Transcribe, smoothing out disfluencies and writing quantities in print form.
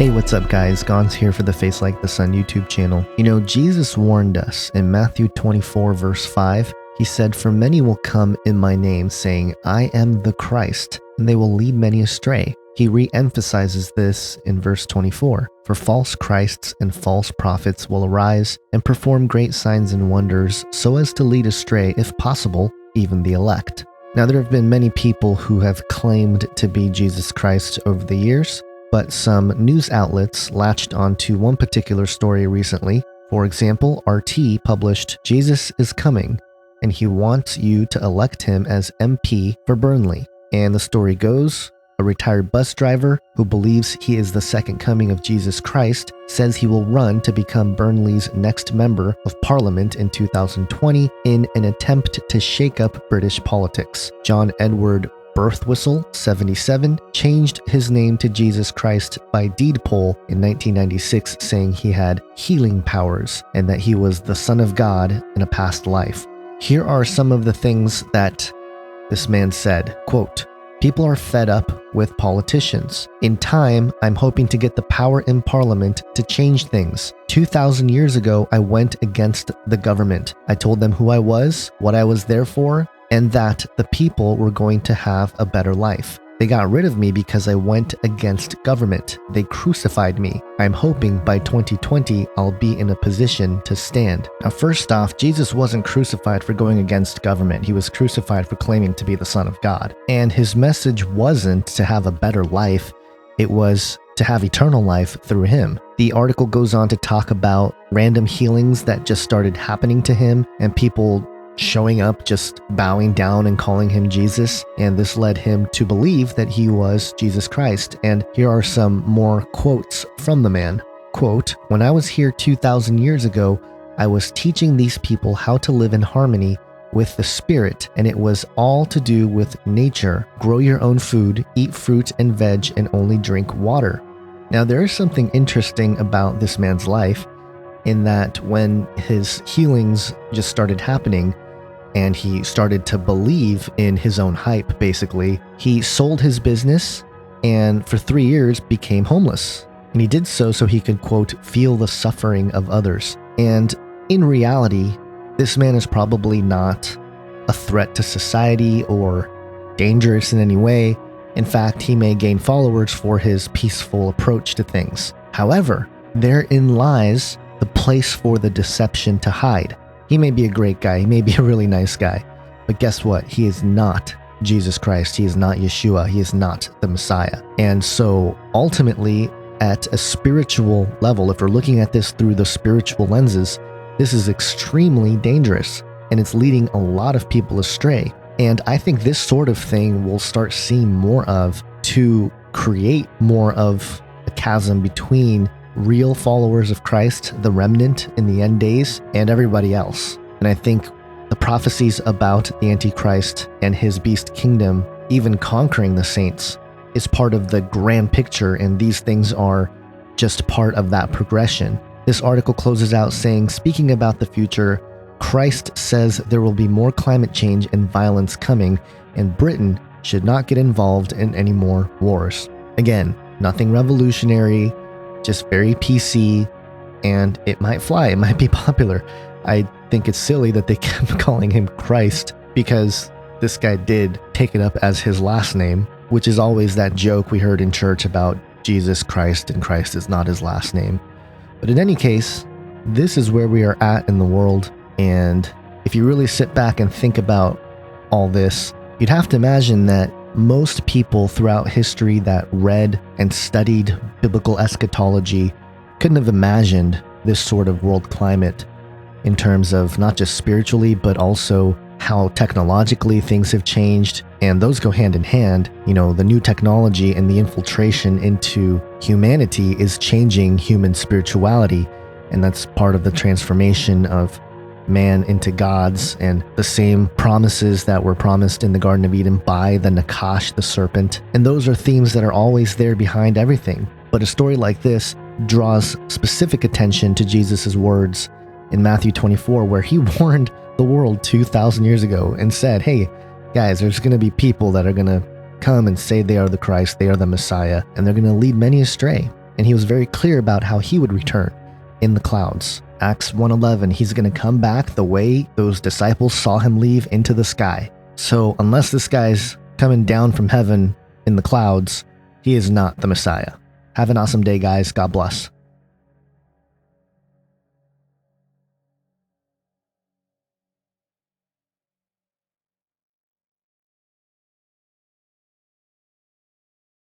Hey, what's up guys? Gonzo here for the Face Like the Sun YouTube channel. You know, Jesus warned us in Matthew 24 verse 5. He said, "For many will come in my name, saying, I am the Christ, and they will lead many astray." He re-emphasizes this in verse 24. "For false Christs and false prophets will arise and perform great signs and wonders, so as to lead astray, if possible, even the elect." Now, there have been many people who have claimed to be Jesus Christ over the years, but some news outlets latched onto one particular story recently. For example, RT published, "Jesus is coming, and he wants you to elect him as MP for Burnley." And the story goes, a retired bus driver who believes he is the second coming of Jesus Christ says he will run to become Burnley's next member of parliament in 2020 in an attempt to shake up British politics. John Edward Birtwhistle, 77, changed his name to Jesus Christ by deed poll in 1996, saying he had healing powers and that he was the Son of God in a past life. Here are some of the things that this man said. Quote, "People are fed up with politicians. In time, I'm hoping to get the power in parliament to change things. 2,000 years ago, I went against the government. I told them who I was, what I was there for, and that the people were going to have a better life. They got rid of me because I went against government. They crucified me. I'm hoping by 2020 I'll be in a position to stand." Now, first off, Jesus wasn't crucified for going against government. He was crucified for claiming to be the Son of God. And his message wasn't to have a better life. It was to have eternal life through him. The article goes on to talk about random healings that just started happening to him and people showing up, just bowing down and calling him Jesus, and this led him to believe that he was Jesus Christ. And here are some more quotes from the man. Quote, "When I was here 2,000 years ago, I was teaching these people how to live in harmony with the spirit, and it was all to do with nature. Grow your own food, eat fruit and veg, and only drink water." Now, there is something interesting about this man's life in that when his healings just started happening, and he started to believe in his own hype, basically, he sold his business and for 3 years became homeless. And he did so he could, quote, "feel the suffering of others." And in reality, this man is probably not a threat to society or dangerous in any way. In fact, he may gain followers for his peaceful approach to things. However, therein lies the place for the deception to hide. He may be a great guy, he may be a really nice guy, but guess what? He is not Jesus Christ, he is not Yeshua, he is not the Messiah. And so ultimately, at a spiritual level, if we're looking at this through the spiritual lenses, this is extremely dangerous, and it's leading a lot of people astray. And I think this sort of thing we'll start seeing more of to create more of a chasm between real followers of Christ, the remnant in the end days, and everybody else. And I think the prophecies about the Antichrist and his beast kingdom, even conquering the saints, is part of the grand picture, and these things are just part of that progression. This article closes out saying, speaking about the future, Christ says there will be more climate change and violence coming, and Britain should not get involved in any more wars. Again, nothing revolutionary, just very PC, and it might fly, it might be popular. I think it's silly that they kept calling him Christ, because this guy did take it up as his last name, which is always that joke we heard in church about Jesus Christ, and Christ is not his last name. But in any case, this is where we are at in the world, and if you really sit back and think about all this, you'd have to imagine that most people throughout history that read and studied biblical eschatology couldn't have imagined this sort of world climate in terms of not just spiritually, but also how technologically things have changed. And those go hand in hand. You know, the new technology and the infiltration into humanity is changing human spirituality. And that's part of the transformation of man into gods, and the same promises that were promised in the Garden of Eden by the Nakash, the serpent. And those are themes that are always there behind everything. But a story like this draws specific attention to Jesus' words in Matthew 24, where he warned the world 2,000 years ago and said, hey, guys, there's going to be people that are going to come and say they are the Christ, they are the Messiah, and they're going to lead many astray. and he was very clear about how he would return in the clouds. Acts 1:11, he's going to come back the way those disciples saw him leave into the sky. So unless this guy's coming down from heaven in the clouds, he is not the Messiah. Have an awesome day, guys. God bless.